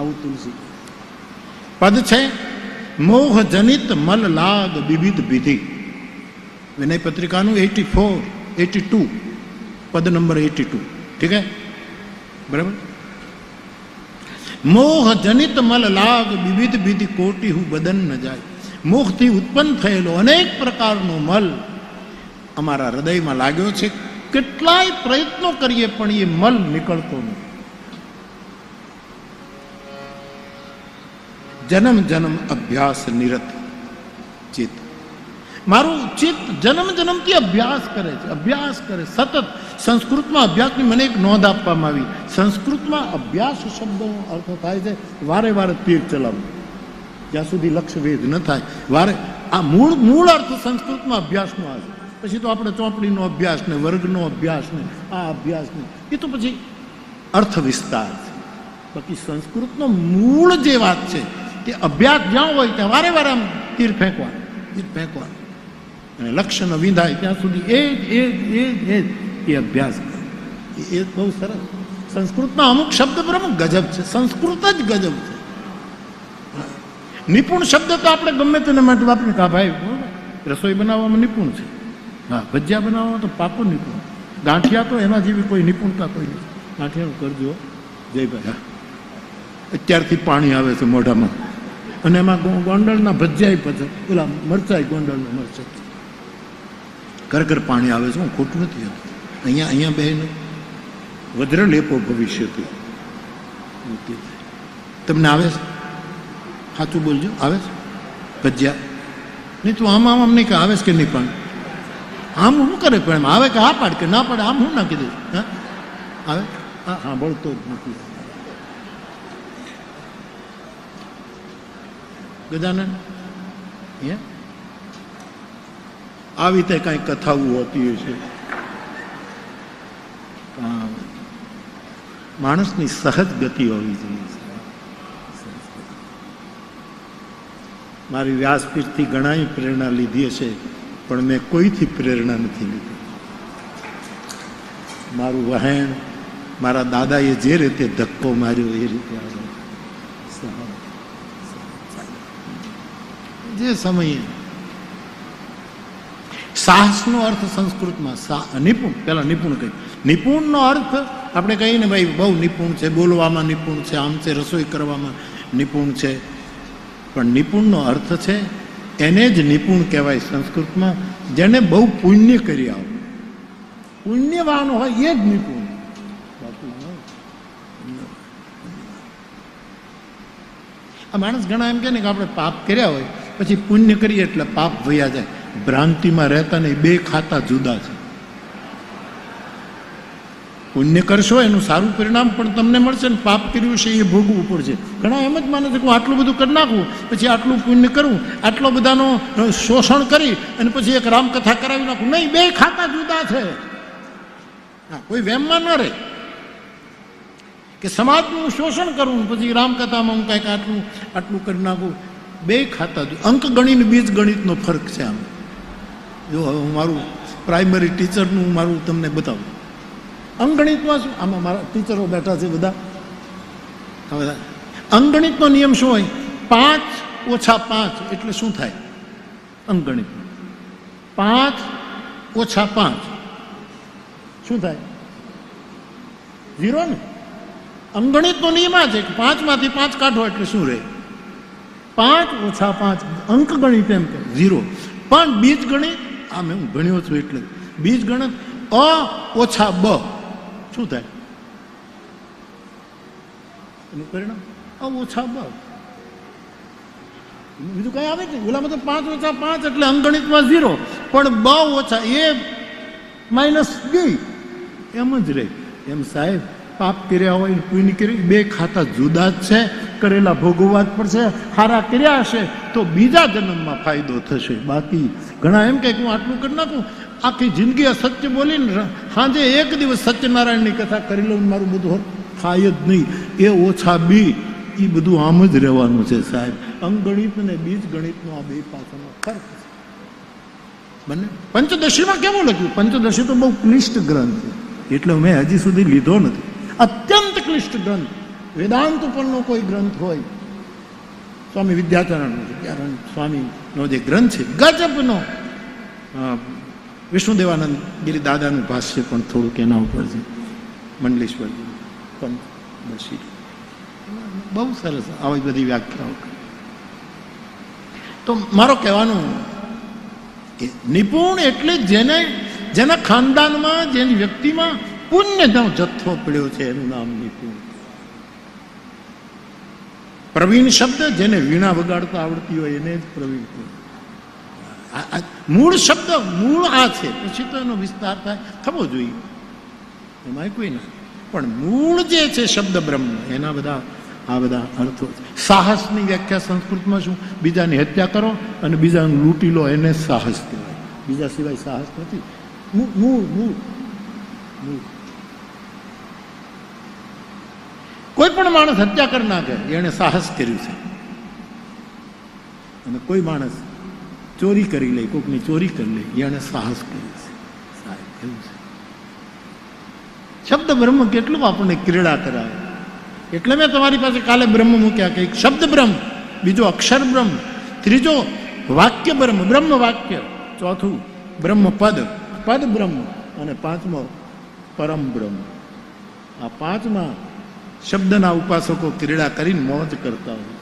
આવું તુલસી પદ છે. મોહ જનિત મલ લાગ વિવિધ વિધિ. વિનય પત્રિકાનું 82 પદ નંબર 82. ઠીક હે, બરાબર. મોહ જનિત મલ લાગ વિવિધ વિધિ કોટી હું બદન ન જાય. મોહથી ઉત્પન્ન થયેલો અનેક પ્રકારનો મલ અમારા હૃદયમાં લાગ્યો છે. કેટલાય પ્રયત્નો કરીએ પણ એ મલ નીકળતો નથી. જન્મ જન્મ અભ્યાસ નિરત ચિત્ત. મારું ચિત્ત જન્મ જન્મથી અભ્યાસ કરે છે, અભ્યાસ કરે સતત. સંસ્કૃતમાં અભ્યાસની મને એક નોંધ આપવામાં આવી. સંસ્કૃતમાં અભ્યાસ શબ્દનો અર્થ થાય છે વારે વારે તીર ચલાવવું, જ્યાં સુધી લક્ષ્ય વેધ ન થાય. વારે આ મૂળ અર્થ સંસ્કૃતમાં અભ્યાસનો આવે. પછી તો આપણે ચોપડીનો અભ્યાસ ને વર્ગનો અભ્યાસ ને આ અભ્યાસ ને એ તો પછી અર્થ વિસ્તાર છે. બાકી સંસ્કૃતનો મૂળ જે વાત છે તે અભ્યાસ જ્યાં હોય ત્યાં વારે વારે આમ તીર ફેંકવા અને લક્ષ્ય ન વિંધાય ત્યાં સુધી એ અભ્યાસ કરે. એ બહુ સરસ. સંસ્કૃતના અમુક શબ્દ પર અમુક ગજબ છે. સંસ્કૃત જ ગજબ છે. નિપુણ શબ્દ તો આપણે ગમે તેને માટે વાપરીએ કે ભાઈ રસોઈ બનાવવામાં નિપુણ છે. હા, ભજીયા બનાવવામાં તો પાકો નિપુણ. ગાંઠિયા તો એના જેવી કોઈ નિપુણતા કોઈ નથી. ગાંઠિયાનું કરજો જયભાઈ. હા, અત્યારથી પાણી આવે છે મોઢામાં. અને એમાં ગોંડલના ભજીયા પછી પેલા મરચાઈ, ગોંડલના મરચાઈ ઘર પાણી આવે છે. હું ખોટું નથી હતું. અહીંયા બહેન વજ્ર લેપો ભવિષ્યથી. તમને આવે છે? સાચું બોલજો, આવે છે ભજીયા? નહીં તું આમ નહીં કે આવે છે કે નહીં? પણ આમ શું કરે? પણ આવે કે હા પાડ કે ના પાડે? આમ હું નાખી દઈશ. હા આવે? હા સાંભળતો જ નથી. ગજાનન આવી રીતે કાંઈ કથાઓ હોતી છે. માણસની સહજ ગતિ હોવી જોઈએ. મારી વ્યાસપીઠથી ઘણાય પ્રેરણા લીધી હશે, પણ મેં કોઈથી પ્રેરણા નથી લીધી. મારું વહેણ, મારા દાદાએ જે રીતે ધક્કો માર્યો એ રીતે જે સમયે સાહસનો અર્થ સંસ્કૃતમાં નિપુણ. પેલા નિપુણ કહ્યું. નિપુણનો અર્થ આપણે કહીએ ને ભાઈ બહુ નિપુણ છે, બોલવામાં નિપુણ છે, આમ છે, રસોઈ કરવામાં નિપુણ છે. પણ નિપુણનો અર્થ છે એને જ નિપુણ કહેવાય સંસ્કૃતમાં, જેને બહુ પુણ્ય કરી આવો. પુણ્યવાન હોય એ જ નિપુણ. આ માણસ ઘણા એમ કે ને કે આપણે પાપ કર્યા હોય પછી પુણ્ય કરીએ એટલે પાપ વયા જાય. ભ્રાંતિમાં રહેતા નહીં. બે ખાતા જુદા છે. પુણ્ય કરશો એનું સારું પરિણામ પણ તમને મળશે ને પાપ કર્યું છે એ ભોગવવું પડશે. ઘણા એમ જ માને છે કે હું આટલું બધું કરી નાખું, પછી આટલું પુણ્ય કરું, આટલો બધાનો શોષણ કરી અને પછી એક રામકથા કરાવી નાખું. નહીં, બે ખાતા જુદા છે. હા, કોઈ વહેમમાં ન રહે કે સમાજનું શોષણ કરું પછી રામકથામાં હું કાંઈક આટલું કરી નાખું. બે ખાતા અંક ગણિત બીજ ગણિતનો ફરક છે. આમ જો હવે હું મારું પ્રાઇમરી ટીચરનું મારું તમને બતાવું. અંકગણિતમાં શું, આમાં મારા ટીચરો બેઠા છે બધા. હવે અંકગણિતનો નિયમ શું હોય? 5 ઓછા 5 એટલે શું થાય? અંકગણિત 5 ઓછા 5 શું થાય? 0 ને. અંકગણિતનો નિયમ આ છે કે 5 માંથી 5 કાઢો એટલે શું રહે? 5 ઓછા 5. અંકગણિત એમ કે 0. પણ બીજગણિત, આ મેં હું ભણ્યો છું એટલે બીજગણિત અ ઓછા બ શું થાય? એનું પરિણામ અ ઓછા બ. બીજું કઈ આવે છે? ઓલામાં તો 5 ઓછા 5 એટલે અંકગણિતમાં 0, પણ બ ઓછા એ માઇનસ બી એમ જ રહે. એમ સાહેબ પાપ કર્યા હોય પુણ્ય કર્યું, બે ખાતા જુદા જ છે. કરેલા ભોગવવા જ પડશે. હારા કર્યા હશે તો બીજા જન્મમાં ફાયદો થશે. બાકી ઘણા એમ કે હું આટલું કરી નાખું, આખી જિંદગી અસત્ય બોલીને સાંજે એક દિવસ સત્યનારાયણની કથા કરી લઉં, મારું બધું થાય જ નહીં. એ ઓછા બી એ બધું આમ જ રહેવાનું છે સાહેબ. અંકગણિત અને બીજ ગણિતનો આ બે પાસાનો ફરક છે. બંને પંચદશીમાં કેવું લખ્યું? પંચદશી તો બહુ ક્લિષ્ટ ગ્રંથ છે, એટલે મેં હજી સુધી લીધો નથી. અત્યંત ક્લિષ્ટ ગ્રંથ. વેદાંત ઉપરનો કોઈ ગ્રંથ હોય, સ્વામી વિદ્યાચરણ સ્વામીનો જે ગ્રંથ છે ગજબનો, વિષ્ણુદેવાનંદ ગિરી દાદાનું ભાષ્ય પણ થોડુંક એના ઉપર છે, મંડલેશ્વરજી પણ બસી બહુ સરસ આવી બધી વ્યાખ્યાઓ. તો મારો કહેવાનું નિપુણ એટલે જેના ખાનદાનમાં, જેની વ્યક્તિમાં પુણ્યનો જથ્થો પડ્યો છે એનું નામ નિપુણ. પ્રવીણ શબ્દ જેને વીણા વગાડતા આવડતી હોય એને જ પ્રવીણ કહે. મૂળ શબ્દ મૂળ આ છે, પછી તો એનો વિસ્તાર થાય થવો જોઈએ, એમાં કોઈ ના, પણ મૂળ જે છે શબ્દ બ્રહ્મ, એના આ બધા અર્થો. સાહસની વ્યાખ્યા સંસ્કૃતમાં શું? બીજાની હત્યા કરો અને બીજાનું લૂંટી લો, એને સાહસ કહેવાય. બીજા સિવાય સાહસ નથી. મૂળ મૂળ મૂળ. કોઈ પણ માણસ હત્યા કરી નાખે એને સાહસ કર્યું છે, અને કોઈ માણસ ચોરી કરી લે, કોકની ચોરી કરી લે, એને સાહસ કર્યું છે. એવું છે. શબ્દ બ્રહ્મ કેટલું આપણને ક્રીડા કરાવે. એટલે મેં તમારી પાસે કાલે બ્રહ્મ મૂક્યા કે એક શબ્દ બ્રહ્મ, બીજો અક્ષર બ્રહ્મ, ત્રીજો વાક્ય બ્રહ્મ, બ્રહ્મ વાક્ય, ચોથું બ્રહ્મ પદ, પદ બ્રહ્મ, અને પાંચમો પરમ બ્રહ્મ. આ પાંચમાં શબ્દના ઉપાસકો ક્રીડા કરીને મોજ કરતા હોય.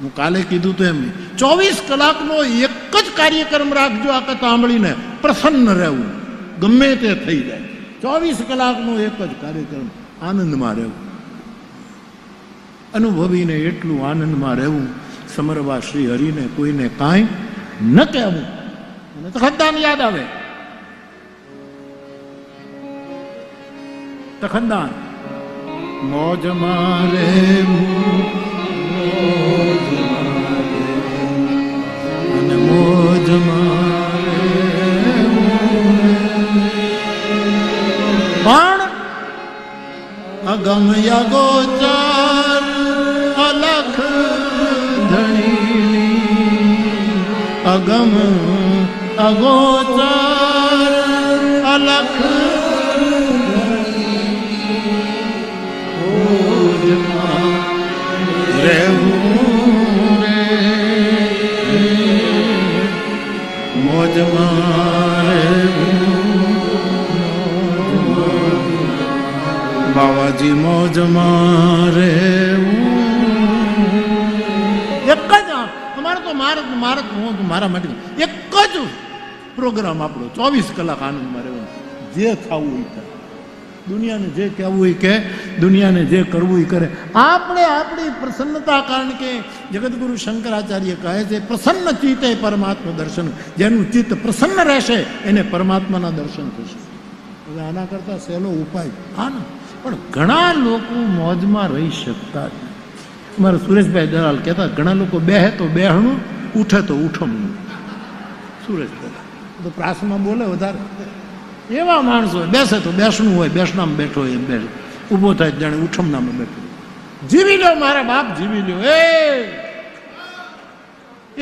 હું કાલે કીધું તો એમ 24 કલાકનો એક જ કાર્યક્રમ રાખજો, આખા સાંભળીને પ્રસન્ન રહેવું, ગમે તે થઈ જાય. 24 કલાકનો એક જ કાર્યક્રમ, આનંદમાં રહેવું, અનુભવીને એટલું આનંદમાં રહેવું, સમરવા શ્રી હરિને કોઈને કાંઈ ન કહેવું. અને તખતદાન યાદ આવે, તખતદાન મોજ મારે અને મોજ મારે, પણ અગમ યગોચર અલખ ધણી, અગમ અગોચર અલખ રહેવું રે મોજમાં બાવાજી, મોજમાં રહેવું. એક જ તમારે તો મારા માટે એક જ પ્રોગ્રામ આપણો, 24 કલાક આનંદમાં રહેવું, જે ખાવું હોય થાય, દુનિયાને જે કહેવું હોય કે, દુનિયાને જે કરવું એ કરે. આપણે આપણી પ્રસન્નતા, કારણ કે જગતગુરુ શંકરાચાર્ય કહે છે પ્રસન્ન ચિત્તે પરમાત્મા દર્શન, જેનું ચિત્ત પ્રસન્ન રહેશે એને પરમાત્માના દર્શન થશે. હવે આના કરતા સહેલો ઉપાય આનો. પણ ઘણા લોકો મોજમાં રહી શકતા જ. મારા સુરેશભાઈ દલાલ કહેતા ઘણા લોકો બેહે તો બેહણું, ઉઠે તો ઉઠમણું. સુરેશભાઈ તો પ્રાસમાં બોલે વધારે. એવા માણસો બેસે તો બેસણું હોય, બેસણામાં બેઠો હોય એમ બેસે, ઊભો થાય જાણે ઉઠમણામાં બેઠો. જીવી લો મારા બાપ, જીવી લો.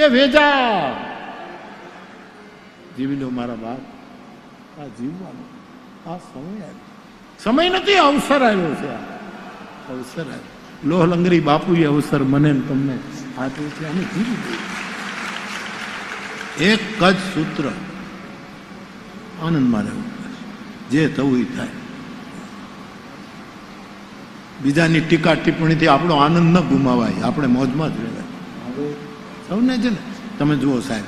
એ વેજા જીવી લો મારા બાપ. આ જીવવાનું આ સમય નથી, અવસર આવ્યો છે. અવસર આવ્યો. લોહ લંગરી બાપુએ અવસર મને ને તમને આપ્યું છે, અમે જીવી દઈએ. એક જ સૂત્ર, આનંદમાં રહેવું, જે થવું એ થાય. બીજાની ટીકા ટિપ્પણીથી આપણો આનંદ ન ગુમાવાય, આપણે મોજમાં જ રહેવાય. સૌને છે ને, તમે જુઓ સાહેબ,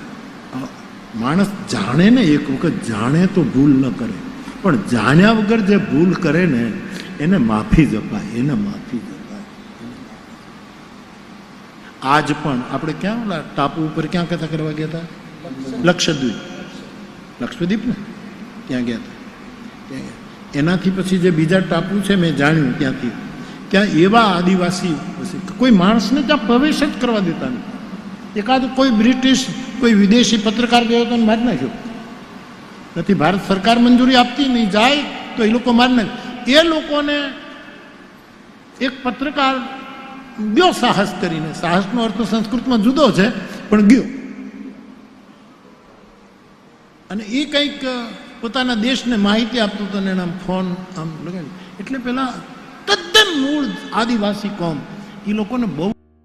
માણસ જાણે ને, એક વખત જાણે તો ભૂલ ન કરે, પણ જાણ્યા વગર જે ભૂલ કરે ને એને માફી જ અપાય, એને માફી જ અપાય. આજ પણ આપણે ક્યાં ઓલા ટાપુ ઉપર ક્યાં કથા કરવા ગયા હતા? લક્ષદ્વીપ. લક્ષદ્વીપ ને ત્યાં ગયા હતા. એનાથી પછી જે બીજા ટાપુ છે મેં જાણ્યું ત્યાંથી, ત્યાં એવા આદિવાસી કોઈ માણસને ત્યાં પ્રવેશ જ કરવા દેતા નહીં. એકાદ કોઈ બ્રિટિશ કોઈ વિદેશી પત્રકાર ગયો તો મારી નાખ્યો. નથી ભારત સરકાર મંજૂરી આપતી, નહીં જાય તો એ લોકો મારી નાખે. એ લોકોને એક પત્રકાર ગયો સાહસ કરીને, સાહસનો અર્થ સંસ્કૃતમાં જુદો છે પણ ગયો, અને એ કંઈક પોતાના દેશને માહિતી આપતું હતું, અને એના ફોન આમ લગાવી. એટલે પેલા તદ્દન મૂળ આદિવાસી કોમ, એ લોકોને બહુ